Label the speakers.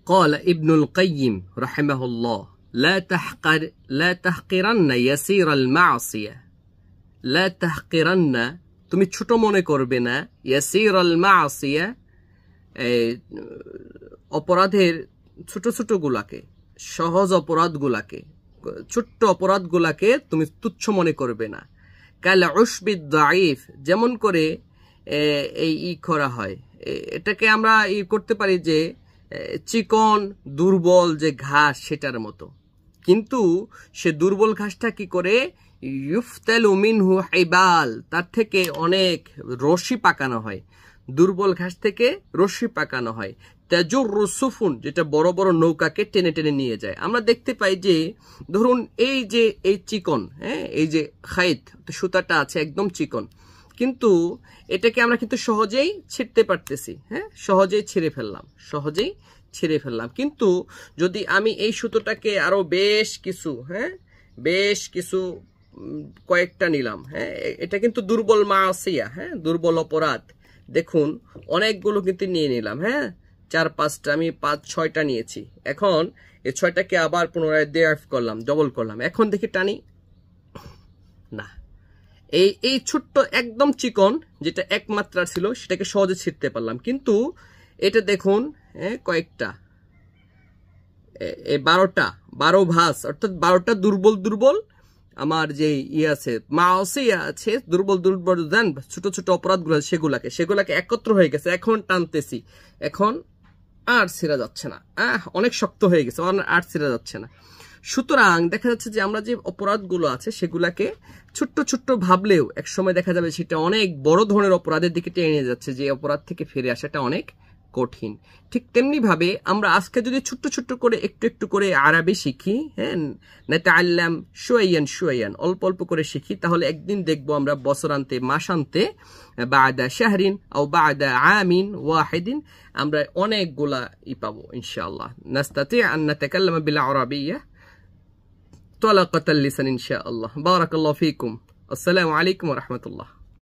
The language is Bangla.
Speaker 1: قال ابن القيم رحمه الله لا تحقرن يسير المعصية لا تحقرن তুমি ছোট মনে করবে না يسير المعصية অপরাধের ছোট ছোট গুলাকে সহজ অপরাধগুলাকে ছোট্ট অপরাধগুলাকে তুমি তুচ্ছ মনে করবে না কাল উশবিদ দাঈফ যেমন করে এই করা হয় এটাকে আমরা করতে পারি যে চিকন দুর্বল যে ঘাস সেটার মতো কিন্তু সে দুর্বল ঘাসটা কি করে ইউফতালু মিনহু হিবাল তার থেকে অনেক রশি পাকানো হয় দুর্বল ঘাস থেকে রশি পাকানো হয় তাজুরু সুফুন যেটা বড় বড় নৌকাকে টেনে টেনে নিয়ে যায় আমরা দেখতে পাই যে ধরুন এই যে এই চিকন এই যে খাইত সুতাটা আছে একদম চিকন কিন্তু এটাকে আমরা কিন্তু সহজেই ছিঁড়তে পারতেছি সহজেই ছিঁড়ে ফেললাম কিন্তু যদি আমি এই সুতোটাকে আরো বেশ কিছু কয়েকটা নিলাম এটা কিন্তু দুর্বল মাসিয়া দুর্বল অপরাধ দেখুন অনেকগুলো কিন্তু নিয়ে নিলাম 4-5টা আমি 5-6টা নিয়েছি এখন এই 6টাকে আবার পুনরায় দেয়াফ করলাম ডবল করলাম এখন দেখি টানি না এই ছোট্ট একদম চিকন যেটা এক মাত্রার ছিল সেটাকে সহজে ছিঁড়তে পারলাম কিন্তু এটা দেখুন কয়েকটা 12 ভাঁজ অর্থাৎ 12টা দুর্বল আমার যে আছে মাসিয়া আছে দুর্বল ছোট ছোট অপরাধগুলো সেগুলাকে একত্র হয়ে গেছে এখন টানতেছি এখন আর ছিঁড়া যাচ্ছে না অনেক শক্ত হয়ে গেছে আর ছিঁড়া যাচ্ছে না সুতরাং দেখা যাচ্ছে যে আমরা যে অপরাধগুলো আছে সেগুলাকে ছোট্ট ছোট্ট ভাবলেও একসময় দেখা যাবে সেটা অনেক বড় ধরনের অপরাধের দিকে টেনে নিয়ে যাচ্ছে যে অপরাধ থেকে ফিরে আসাটা অনেক কঠিন ঠিক তেমনি ভাবে আমরা আজকে যদি ছোট্ট ছোট্ট করে একটু করে আরবি শিখি নাতাআল্লাম শুয়াইয়ান অল্প অল্প করে শিখি তাহলে একদিন দেখবো আমরা বছরান্তে মাসান্তে বাদা শাহরিন আও বাদা আমিন ওয়াহিদিন আমরা অনেকগুলা পাবো ইনশাআল্লাহ নাস্তাতি আন নাতাকাল্লামা বিল আরাবিয়্যা طلقة اللسان إن شاء الله بارك الله فيكم السلام عليكم ورحمة الله